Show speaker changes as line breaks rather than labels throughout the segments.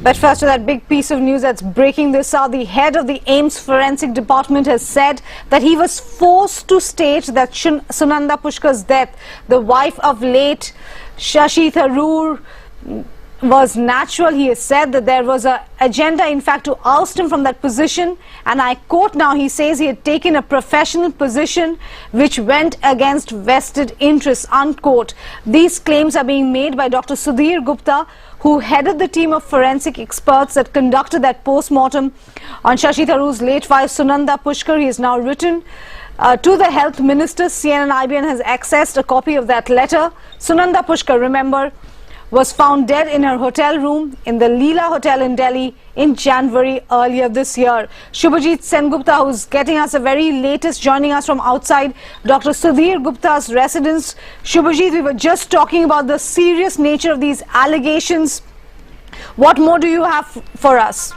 But first to that big piece of news that's breaking this hour, the head of the AIIMS forensic department has said that he was forced to state that Sunanda Pushkar's death, the wife of late Shashi Tharoor, was natural. He has said that there was an agenda, in fact, to oust him from that position. And I quote now, he says he had taken a professional position which went against vested interests, unquote. These claims are being made by Dr. Sudhir Gupta, who headed the team of forensic experts that conducted that post-mortem on Shashi Tharoor's late wife Sunanda Pushkar. He has now written to the health minister. CNN IBN has accessed a copy of that letter. Sunanda Pushkar, remember, was found dead in her hotel room in the Leela Hotel in Delhi in January earlier this year. Shubhajit Sengupta, who's getting us the very latest, joining us from outside Dr. Sudhir Gupta's residence. Shubhajit, we were just talking about the serious nature of these allegations. What more do you have for us?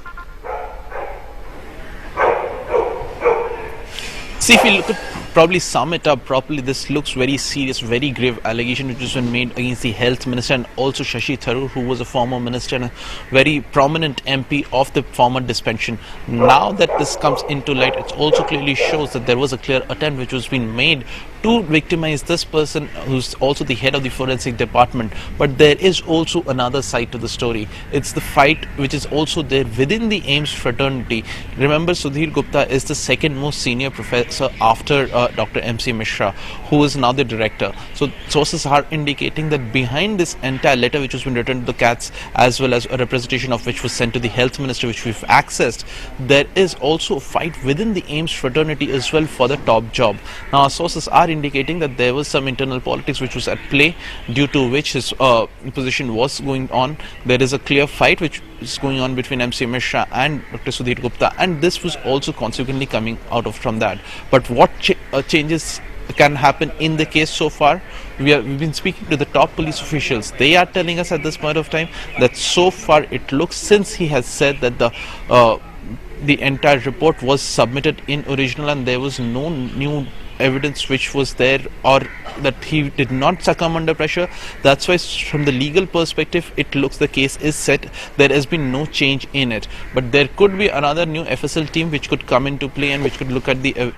See, if you look at probably sum it up properly, this looks very serious, very grave allegation which has been made against the health minister and also Shashi Tharoor, who was a former minister and a very prominent MP of the former dispensation. Now that this comes into light, it also clearly shows that there was a clear attempt which was being made to victimize this person who's also the head of the forensic department. But there is also another side to the story. It's the fight which is also there within the AIIMS fraternity. Remember, Sudhir Gupta is the second most senior professor after Dr. MC Mishra, who is now the director. So sources are indicating that behind this entire letter which has been written to the CATS, as well as a representation of which was sent to the health minister, which we've accessed, there is also a fight within the AIIMS fraternity as well for the top job. Now our sources are indicating that there was some internal politics which was at play, due to which his position was going on. There is a clear fight which is going on between MC Mishra and Dr. Sudhir Gupta, and this was also consequently coming out of from that. But what changes can happen in the case so far? We've been speaking to the top police officials. They are telling us at this point of time that so far it looks, since he has said that the entire report was submitted in original and there was no new evidence which was there, or that he did not succumb under pressure. That's why from the legal perspective it looks the case is set. There has been no change in it, but there could be another new FSL team which could come into play and which could look at the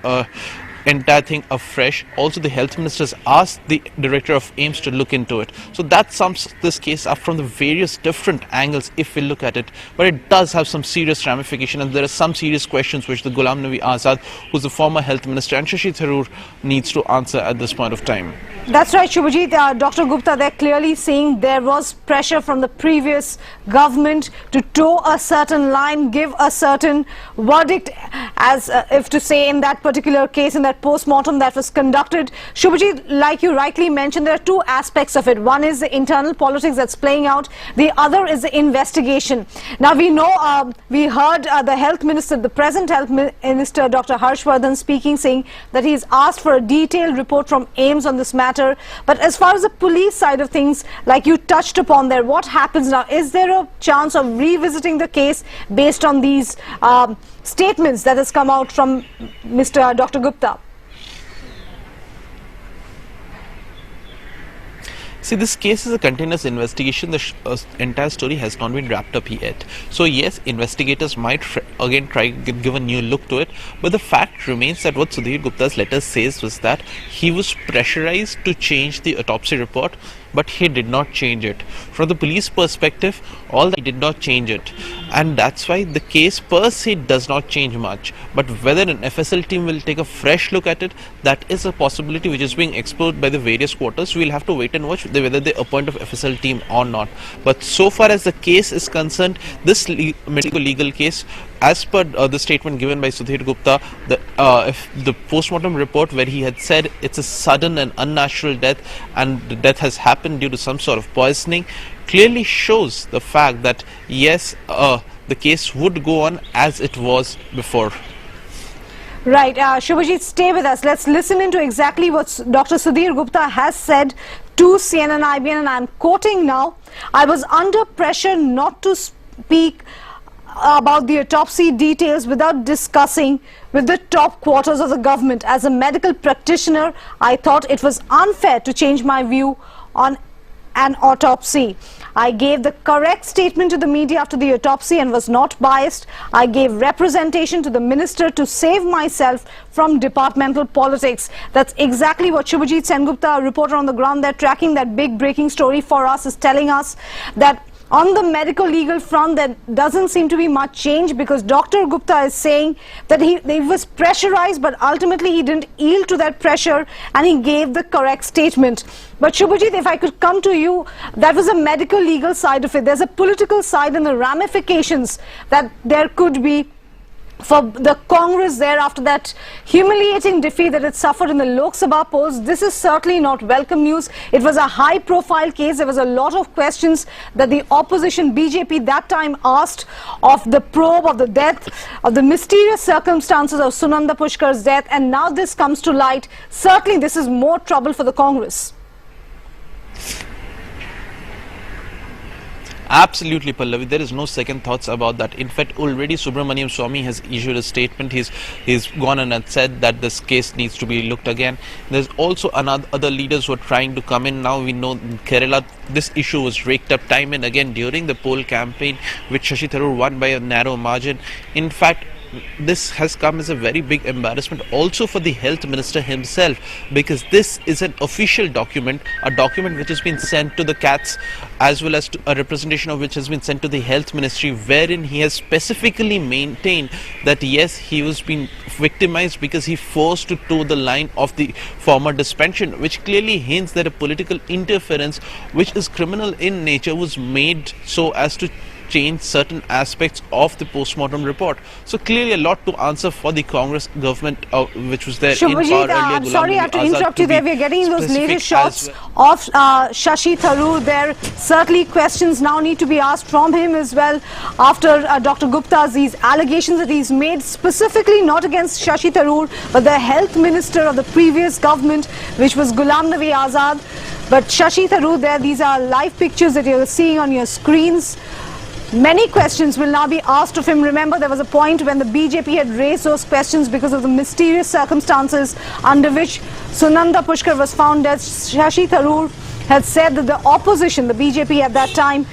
entire thing afresh. Also, the health minister has asked the director of AIIMS to look into it. So that sums this case up from the various different angles if we look at it. But it does have some serious ramification, and there are some serious questions which the Ghulam Nabi Azad, who's the former health minister, and Shashi Tharoor needs to answer at this point of time.
That's right, Shubhajit. Dr. Gupta, they're clearly saying there was pressure from the previous government to toe a certain line, give a certain verdict, as if to say in that particular case, in that post-mortem that was conducted. Shubhajit, like you rightly mentioned, there are two aspects of it. One is the internal politics that's playing out. The other is the investigation. Now, we know, we heard the health minister, the present health minister, Dr. Harshvardhan, speaking, saying that he's asked for a detailed report from AIIMS on this matter. But as far as the police side of things, like you touched upon there, what happens now? Is there a chance of revisiting the case based on these statements that has come out from Mr. Dr. Gupta?
See, this case is a continuous investigation. The entire story has not been wrapped up yet. So yes, investigators might again try to give a new look to it. But the fact remains that what Sudhir Gupta's letter says was that he was pressurized to change the autopsy report, but he did not change it. From the police perspective, he did not change it. And that's why the case per se does not change much. But whether an FSL team will take a fresh look at it, that is a possibility which is being explored by the various quarters. We'll have to wait and watch whether they appoint a FSL team or not. But so far as the case is concerned, this medical legal case, as per the statement given by Sudhir Gupta, if the post-mortem report where he had said it's a sudden and unnatural death and the death has happened due to some sort of poisoning, clearly shows the fact that yes, the case would go on as it was before.
Right, Shubhajit, stay with us. Let's listen into exactly what Dr. Sudhir Gupta has said to CNN IBN, and I'm quoting now: "I was under pressure not to speak about the autopsy details without discussing with the top quarters of the government. As a medical practitioner, I thought it was unfair to change my view on an autopsy. I gave the correct statement to the media after the autopsy and was not biased. I gave representation to the minister to save myself from departmental politics. That's exactly what Shubhajit Sengupta, a reporter on the ground there tracking that big breaking story for us, is telling us, that on the medical legal front there doesn't seem to be much change, because Dr. Gupta is saying that he was pressurized, but ultimately he didn't yield to that pressure and he gave the correct statement. But Shubhajit, if I could come to you, that was a medical legal side of it. There's a political side and the ramifications that there could be for the Congress there after that humiliating defeat that it suffered in the Lok Sabha polls. This is certainly not welcome news. It was a high profile case. There was a lot of questions that the opposition BJP that time asked of the probe of the death, of the mysterious circumstances of Sunanda Pushkar's death, and now this comes to light. Certainly this is more trouble for the Congress.
Absolutely, Pallavi. There is no second thoughts about that. In fact, already Subramaniam Swamy has issued a statement. He's gone and said that this case needs to be looked again. There's also other leaders who are trying to come in now. We know in Kerala this issue was raked up time and again during the poll campaign, which Shashi Tharoor won by a narrow margin. In fact, this has come as a very big embarrassment also for the health minister himself, because this is an official document, a document which has been sent to the CATS as well as to a representation of which has been sent to the health ministry, wherein he has specifically maintained that yes, he was being victimized because he forced to toe the line of the former suspension, which clearly hints that a political interference which is criminal in nature was made so as to change certain aspects of the post-mortem report. So clearly a lot to answer for the Congress government which was there in power earlier.
I'm sorry I have to interrupt you there. We are getting those latest shots of Shashi Tharoor there. Certainly questions now need to be asked from him as well after Dr. Gupta's these allegations that he's made, specifically not against Shashi Tharoor but the health minister of the previous government, which was Ghulam Nabi Azad. But Shashi Tharoor there, these are live pictures that you're seeing on your screens. Many questions will now be asked of him. Remember, there was a point when the BJP had raised those questions because of the mysterious circumstances under which Sunanda Pushkar was found dead. Shashi Tharoor had said that the opposition, the BJP at that time,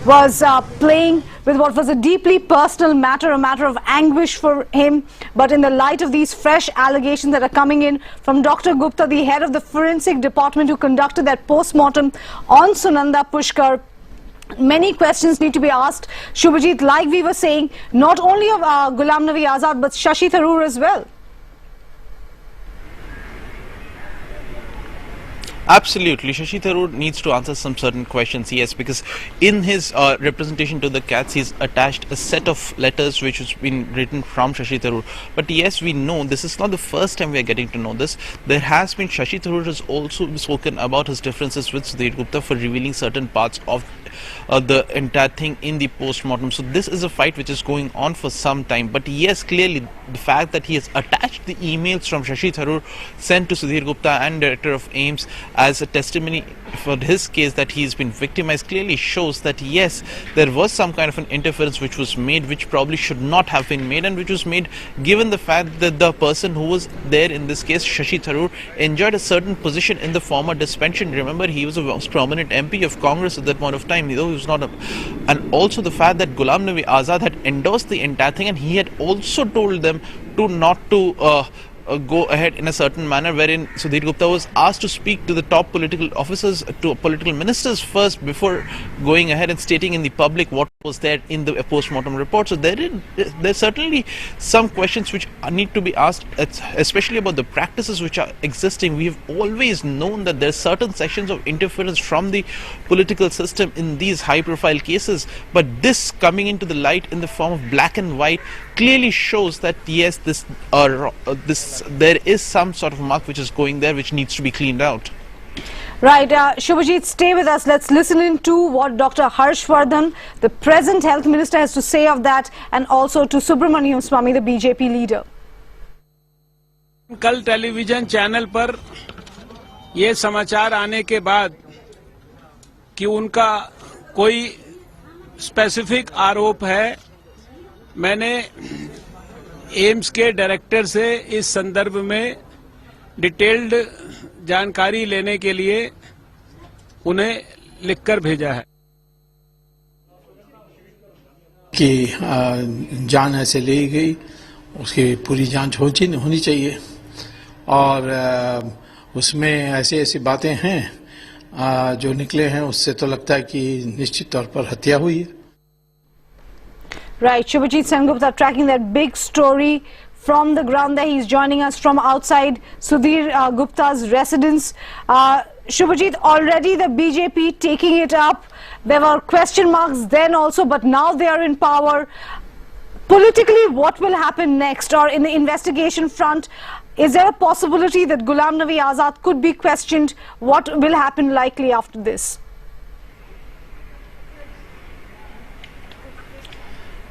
was playing with what was a deeply personal matter, a matter of anguish for him. But in the light of these fresh allegations that are coming in from Dr. Gupta, the head of the forensic department who conducted that post-mortem on Sunanda Pushkar, many questions need to be asked. Shubhajit, like we were saying, not only of Ghulam Nabi Azad but Shashi Tharoor as well.
Absolutely. Shashi Tharoor needs to answer some certain questions, yes, because in his representation to the CATS, he's attached a set of letters which has been written from Shashi Tharoor. But yes, we know this is not the first time we are getting to know this. There has been, Shashi Tharoor has also spoken about his differences with Sudhir Gupta for revealing certain parts of the entire thing in the post-mortem. So this is a fight which is going on for some time. But yes, clearly the fact that he has attached the emails from Shashi Tharoor sent to Sudhir Gupta and director of AIIMS as a testimony for his case that he's been victimized clearly shows that yes, there was some kind of an interference which was made, which probably should not have been made, and which was made given the fact that the person who was there in this case, Shashi Tharoor, enjoyed a certain position in the former suspension. Remember, he was a most prominent MP of Congress at that point of time, though he was not a, and also the fact that Ghulam Nabi Azad had endorsed the entire thing, and he had also told them to not to go ahead in a certain manner, wherein Sudhir Gupta was asked to speak to the top political officers, to political ministers first before going ahead and stating in the public what was there in the post-mortem report. So there's certainly some questions which need to be asked, especially about the practices which are existing. We have always known that there are certain sections of interference from the political system in these high-profile cases, but this coming into the light in the form of black and white clearly shows that yes, there is some sort of mark which is going there, which needs to be cleaned out.
Right, Shubhajit, stay with us. Let's listen in to what Dr. Harshvardhan, the present health minister, has to say of that, and also to Subramaniam Swamy, the BJP leader.
कल television channel पर ये समाचार आने के बाद कि उनका कोई स्पेसिफिक आरोप है, मैंने एम्स के डायरेक्टर से इस संदर्भ में डिटेल्ड जानकारी लेने के लिए उन्हें लिखकर भेजा है।
कि जान ऐसे ली गई, उसकी पूरी जांच होनी चाहिए। और उसमें ऐसी ऐसी बातें हैं जो निकले हैं, उससे तो लगता है कि निश्चित तौर पर हत्या हुई है।
Right, Shubhajit Sengupta tracking that big story from the ground there. He's joining us from outside Sudhir Gupta's residence. Shubhajit, already the BJP taking it up. There were question marks then also, but now they are in power. Politically, what will happen next? Or in the investigation front, is there a possibility that Ghulam Nabi Azad could be questioned? What will happen likely after this?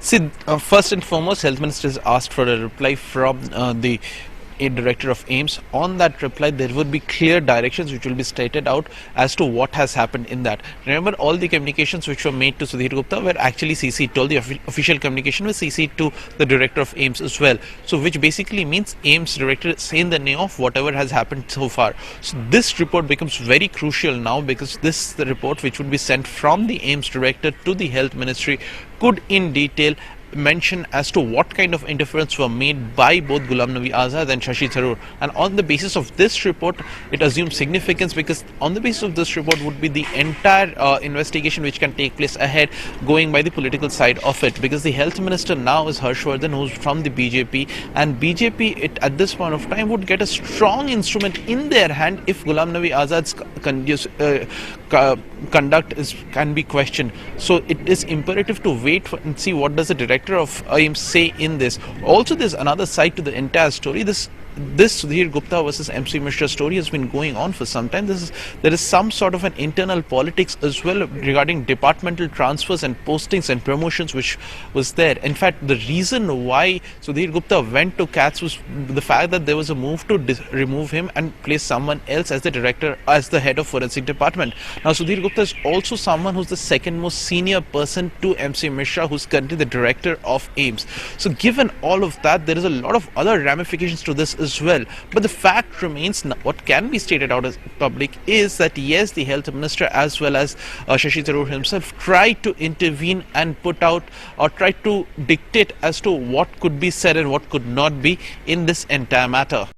See, first and foremost, Health Minister has asked for a reply from the Director of AIIMS. On that reply, there would be clear directions which will be stated out as to what has happened in that. Remember, all the communications which were made to Sudhir Gupta were actually CC'd to, the official communication was CC'd to the Director of AIIMS as well. So, which basically means AIIMS Director is in the know of whatever has happened so far. So, this report becomes very crucial now, because this the report which would be sent from the AIIMS Director to the Health Ministry could in detail mention as to what kind of interference were made by both Ghulam Nabi Azad and Shashi Tharoor. And on the basis of this report, it assumes significance, because on the basis of this report would be the entire investigation which can take place ahead, going by the political side of it. Because the Health Minister now is Harshvardhan, who's from the BJP, and BJP at this point of time would get a strong instrument in their hand if Ghulam Nabi Azad's conduct can be questioned. So it is imperative to wait and see what does the Director of AIIMS say in this. Also, there's another side to the entire story. This Sudhir Gupta versus MC Mishra story has been going on for some time. There is some sort of an internal politics as well regarding departmental transfers and postings and promotions which was there. In fact, the reason why Sudhir Gupta went to CATS was the fact that there was a move to remove him and place someone else as the director, as the head of forensic department. Now, Sudhir Gupta is also someone who's the second most senior person to MC Mishra, who's currently the director of AIIMS. So given all of that, there is a lot of other ramifications to this as well. But the fact remains, what can be stated out as public is that yes, the Health Minister as well as Shashi Tharoor himself tried to intervene and put out or tried to dictate as to what could be said and what could not be in this entire matter.